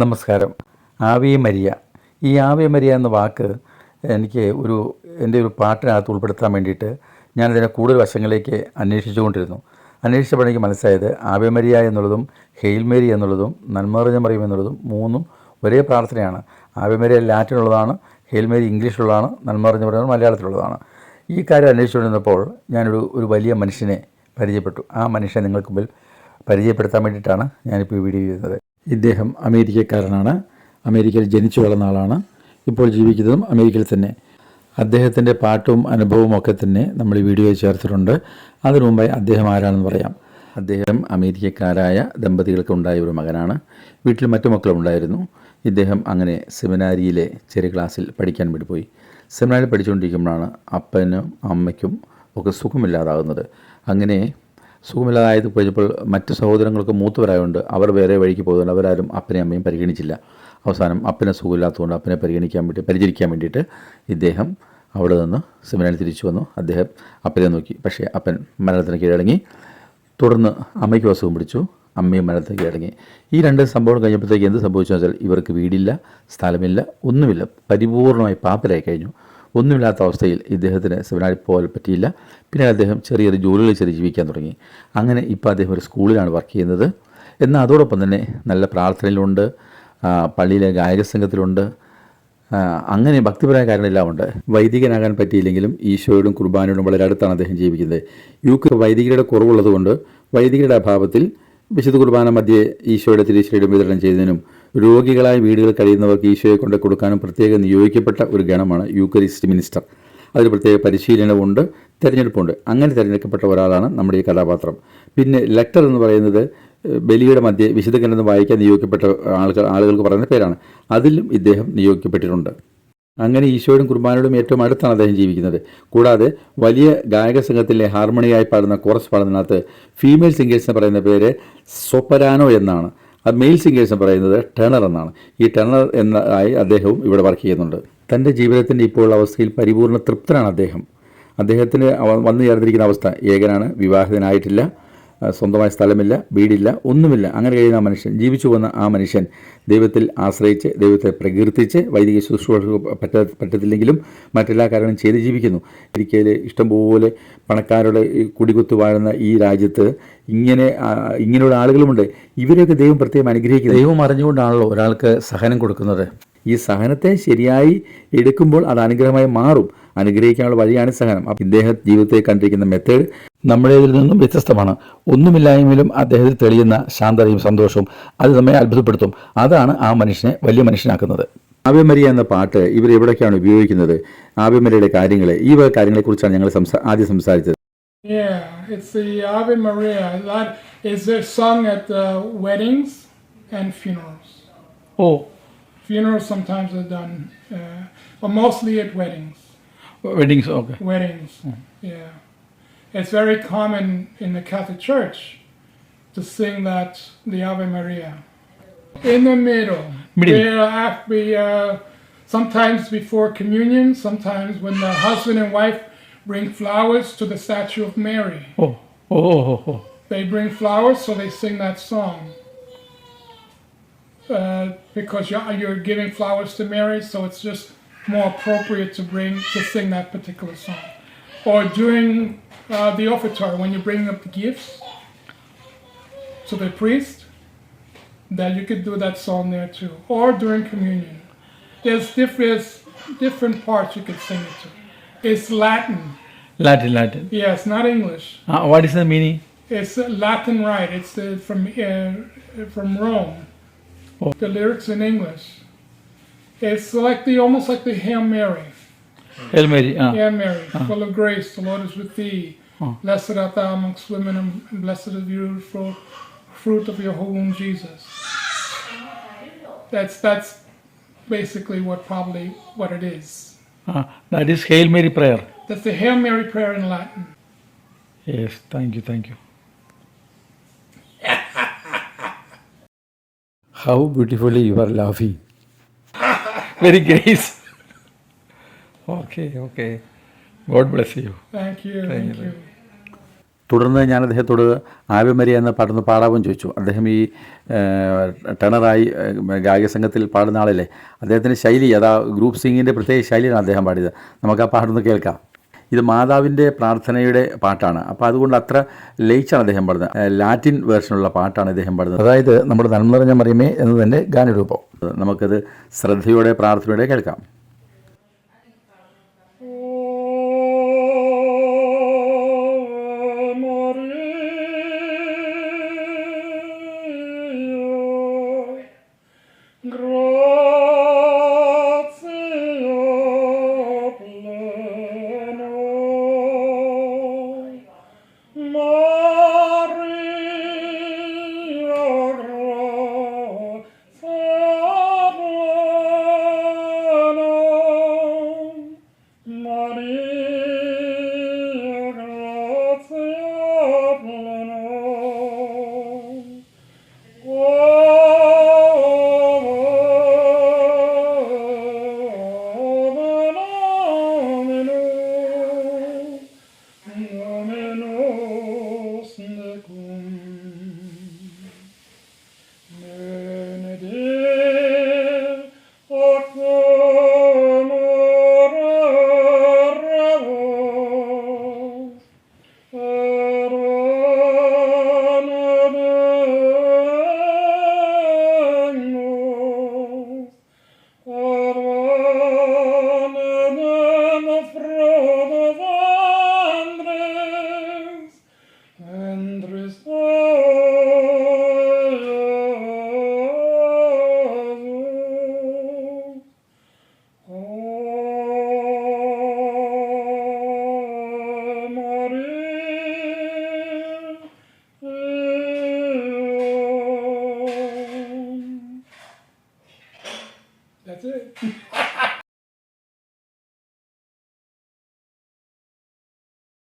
നമസ്കാരം. Ave Maria. ഈ Ave Maria എന്ന വാക്ക് എനിക്ക് എൻ്റെ ഒരു പാട്ടിനകത്ത് ഉൾപ്പെടുത്താൻ വേണ്ടിയിട്ട് ഞാനതിനെ കൂടുതൽ വശങ്ങളിലേക്ക് അന്വേഷിച്ചുകൊണ്ടിരുന്നു. അന്വേഷിച്ചപ്പോൾ എനിക്ക് മനസ്സിലായത് ആവേ മരിയ എന്നുള്ളതും ഹെയിൽ മേരി എന്നുള്ളതും നന്മ നിറഞ്ഞ മറിയം എന്നുള്ളതും മൂന്നും ഒരേ പ്രാർത്ഥനയാണ്. ആവേ മരിയ ലാറ്റിനുള്ളതാണ്, ഹെയിൽ മേരി ഇംഗ്ലീഷിലുള്ളതാണ്, നന്മ നിറഞ്ഞ മറിയം മലയാളത്തിലുള്ളതാണ്. ഈ കാര്യം അന്വേഷിച്ചുകൊണ്ടിരുന്നപ്പോൾ ഒരു വലിയ മനുഷ്യനെ പരിചയപ്പെട്ടു. ആ മനുഷ്യനെ നിങ്ങൾക്ക് മുമ്പിൽ പരിചയപ്പെടുത്താൻ വേണ്ടിയിട്ടാണ് ഞാനിപ്പോൾ ഈ വീഡിയോ ചെയ്യുന്നത്. ഇദ്ദേഹം അമേരിക്കക്കാരനാണ്. അമേരിക്കയിൽ ജനിച്ചു വളർന്ന ആളാണ്. ഇപ്പോൾ ജീവിക്കുന്നതും അമേരിക്കയിൽ തന്നെ. അദ്ദേഹത്തിൻ്റെ പാട്ടും അനുഭവവും ഒക്കെ തന്നെ നമ്മൾ ഈ വീഡിയോയിൽ ചേർത്തിട്ടുണ്ട്. അതിനു മുമ്പായി അദ്ദേഹം ആരാണെന്ന് പറയാം. അദ്ദേഹം അമേരിക്കക്കാരായ ദമ്പതികൾക്ക് ഉണ്ടായ ഒരു മകനാണ്. വീട്ടിൽ മറ്റു മക്കളും ഉണ്ടായിരുന്നു. ഇദ്ദേഹം അങ്ങനെ സെമിനാരിയിലെ ചെറിയ ക്ലാസ്സിൽ പഠിക്കാൻ വേണ്ടി പോയി. സെമിനാരിൽ പഠിച്ചുകൊണ്ടിരിക്കുമ്പോഴാണ് അപ്പനും അമ്മയ്ക്കും ഒക്കെ സുഖമില്ലാതാകുന്നത്. അങ്ങനെ സുഖമില്ലാതായത് കഴിഞ്ഞപ്പോൾ മറ്റ് സഹോദരങ്ങൾക്ക് മൂത്തവരായതുകൊണ്ട് അവർ വേറെ വഴിക്ക് പോകുന്നുണ്ട്. അവരാരും അപ്പനെയും അമ്മയും പരിഗണിച്ചില്ല. അവസാനം അപ്പനെ സുഖമില്ലാത്തതുകൊണ്ട് അപ്പനെ പരിചരിക്കാൻ വേണ്ടിയിട്ട് ഇദ്ദേഹം അവിടെ നിന്ന് സെമിനാരിൽ തിരിച്ചു വന്നു. അദ്ദേഹം അപ്പനെ നോക്കി. പക്ഷേ അപ്പൻ മരണത്തിന് കീഴടങ്ങി. തുടർന്ന് അമ്മയ്ക്ക് അസുഖം പിടിച്ചു. അമ്മയും മരണത്തിന് കീഴടങ്ങി. ഈ രണ്ട് സംഭവം കഴിഞ്ഞപ്പോഴത്തേക്ക് എന്ത് സംഭവിച്ചു വെച്ചാൽ ഇവർക്ക് വീടില്ല, സ്ഥലമില്ല, ഒന്നുമില്ല. പരിപൂർണമായി പാപ്പരായി കഴിഞ്ഞു. ഒന്നുമില്ലാത്ത അവസ്ഥയിൽ ഇദ്ദേഹത്തിന് സെമിനാരിൽ പോകാൻ പറ്റിയില്ല. പിന്നെ അദ്ദേഹം ചെറിയ ജോലികൾ ജീവിക്കാൻ തുടങ്ങി. അങ്ങനെ ഇപ്പോൾ അദ്ദേഹം ഒരു സ്കൂളിലാണ് വർക്ക് ചെയ്യുന്നത്. എന്നാൽ അതോടൊപ്പം തന്നെ നല്ല പ്രാർത്ഥനയിലുണ്ട്, പള്ളിയിലെ ഗായക സംഘത്തിലുണ്ട്. അങ്ങനെ ഭക്തിപരമായ കാര്യങ്ങളെല്ലാം ഉണ്ട്. വൈദികനാകാൻ പറ്റിയില്ലെങ്കിലും ഈശോയോടും കുർബാനയോടും വളരെ അടുത്താണ് അദ്ദേഹം ജീവിക്കുന്നത്. യുക്ക് വൈദികരുടെ കുറവുള്ളതുകൊണ്ട് വൈദികരുടെ അഭാവത്തിൽ വിശുദ്ധ കുർബാന മധ്യേ ഈശോയുടെ തിരിച്ചറിയും വിതരണം ചെയ്യുന്നതിനും രോഗികളായ വീടുകളിൽ കഴിയുന്നവർക്ക് ഈശോയെ കൊണ്ട് കൊടുക്കാനും പ്രത്യേകം നിയോഗിക്കപ്പെട്ട ഒരു ഗണമാണ് യൂക്കറിസ്റ്റ് മിനിസ്റ്റർ. അതിന് പ്രത്യേക പരിശീലനമുണ്ട്, തിരഞ്ഞെടുപ്പുണ്ട്. അങ്ങനെ തിരഞ്ഞെടുക്കപ്പെട്ട ഒരാളാണ് നമ്മുടെ ഈ കഥാപാത്രം. പിന്നെ ലെക്ടർ എന്ന് പറയുന്നത് ബലിയുടെ മധ്യേ വിശുദ്ധ ഗ്രന്ഥം വായിക്കാൻ നിയോഗിക്കപ്പെട്ട ആളുകൾക്ക് പറയുന്ന പേരാണ്. അതിലും ഇദ്ദേഹം നിയോഗിക്കപ്പെട്ടിട്ടുണ്ട്. അങ്ങനെ ഈശോയോടും കുർബാനയോടും ഏറ്റവും അടുത്താണ് അദ്ദേഹം ജീവിക്കുന്നത്. കൂടാതെ വലിയ ഗായക സംഘത്തിലെ ഹാർമണിയായി പാടുന്ന കോറസ് പാടുന്നതിനകത്ത് ഫീമെയിൽ സിംഗേഴ്സിന് പറയുന്ന പേര് സോപ്പരാനോ എന്നാണ്. അത് മെയിൽ സിംഗേഴ്സിന് പറയുന്നത് ടെണർ എന്നാണ്. ഈ ടെണർ ആയി അദ്ദേഹവും ഇവിടെ വർക്ക് ചെയ്യുന്നുണ്ട്. തൻ്റെ ജീവിതത്തിൻ്റെ ഇപ്പോഴുള്ള അവസ്ഥയിൽ പരിപൂർണ്ണ തൃപ്തനാണ് അദ്ദേഹത്തിന് വന്നു ചേർന്നിരിക്കുന്ന അവസ്ഥ. ഏകനാണ്, വിവാഹിതനായിട്ടില്ല, സ്വന്തമായ സ്ഥലമില്ല, വീടില്ല, ഒന്നുമില്ല. അങ്ങനെ കഴിയുന്ന ആ മനുഷ്യൻ, ജീവിച്ചു വന്ന ആ മനുഷ്യൻ ദൈവത്തിൽ ആശ്രയിച്ച് ദൈവത്തെ പ്രകീർത്തിച്ച് വൈദിക ശുശ്രൂഷ പറ്റത്തില്ലെങ്കിലും മറ്റെല്ലാ കാര്യങ്ങളും ചെയ്ത് ജീവിക്കുന്നു. അമേരിക്കയിൽ ഇഷ്ടംപോലെ പണക്കാരുടെ കുടികുത്തു വാഴുന്ന ഈ രാജ്യത്ത് ഇങ്ങനെയുള്ള ആളുകളുമുണ്ട്. ഇവരെയൊക്കെ ദൈവം പ്രത്യേകം അനുഗ്രഹിക്കുന്നത്. ദൈവം അറിഞ്ഞുകൊണ്ടാണല്ലോ ഒരാൾക്ക് സഹനം കൊടുക്കുന്നത്. ഈ സഹനത്തെ ശരിയായി എടുക്കുമ്പോൾ അത് അനുഗ്രഹമായി മാറും. അനുഗ്രഹിക്കാനുള്ള വഴിയാണ് സഹനം. ഇദ്ദേഹം ജീവിതത്തെ കണ്ടിരിക്കുന്ന മെത്തേഡ് നമ്മുടേതിൽ നിന്നും വ്യത്യസ്തമാണ്. ഒന്നുമില്ലായ്മയിലും അദ്ദേഹത്തിൽ തെളിയുന്ന ശാന്തതയും സന്തോഷവും അത് നമ്മെ അത്ഭുതപ്പെടുത്തും. അതാണ് ആ മനുഷ്യനെ വലിയ മനുഷ്യനാക്കുന്നത്. ആവേ മരിയ എന്ന പാട്ട് ഇവർ എവിടേക്കാണ് ഉപയോഗിക്കുന്നത്, ആവേ മരിയയുടെ കാര്യങ്ങൾ, ഈ കാര്യങ്ങളെക്കുറിച്ചാണ് ഞങ്ങൾ ആദ്യം സംസാരിച്ചത്. Yeah, it's the Ave Maria. That is sung at weddings and funerals. Oh. Funerals sometimes are done, but mostly at weddings. Weddings, okay. Weddings, yeah. It's very common in the Catholic Church to sing that, the Ave Maria. In the middle. Sometimes before communion, sometimes when the husband and wife bring flowers to the statue of Mary. Oh. They bring flowers, so they sing that song. Because you're giving flowers to Mary, so it's just more appropriate to sing that particular song. Or during the offertory, when you bring up the gifts to the priest, that you could do that song there too. Or during communion, there's different parts you could sing it to. It's Latin. Latin. Yes, not English. What is the meaning? It's Latin, right? It's from Rome. Oh. The lyrics in English. It's almost like the Hail Mary. Hail Mary. Hail Mary, full of grace, the Lord is with thee. Blessed art thou amongst women, and blessed is the fruit of your womb, Jesus. That's basically what it is. That is Hail Mary prayer. That's the Hail Mary prayer in Latin. Yes, thank you. How beautifully you are laughing. Very grace. Okay. God bless you. Thank you. തുടർന്ന് ഞാൻ അദ്ദേഹത്തോട് ആവെ Maria എന്ന പാട്ടൊന്ന് പാടാമെന്ന് ചോദിച്ചു. അദ്ദേഹം ഈ ടെണറായി ഗായക സംഘത്തിൽ പാടുന്ന ആളല്ലേ. അദ്ദേഹത്തിൻ്റെ ശൈലി അതാ ഗ്രൂപ്പ് സിംഗിൻ്റെ പ്രത്യേക ശൈലിയാണ് അദ്ദേഹം പാടിയത്. നമുക്ക് ആ പാട്ടൊന്ന് കേൾക്കാം. ഇത് മാതാവിൻ്റെ പ്രാർത്ഥനയുടെ പാട്ടാണ്. അപ്പോൾ അതുകൊണ്ട് അത്ര ലയിച്ചാണ് അദ്ദേഹം പാടുന്നത്. ലാറ്റിൻ വേർഷനുള്ള പാട്ടാണ് അദ്ദേഹം പാടുന്നത്. അതായത് നമ്മുടെ നന്മ നിറഞ്ഞ മറിയമേ എന്ന് തന്നെ ഗാനരൂപം. നമുക്കത് ശ്രദ്ധയോടെ പ്രാർത്ഥനയോടെ കേൾക്കാം. That's it.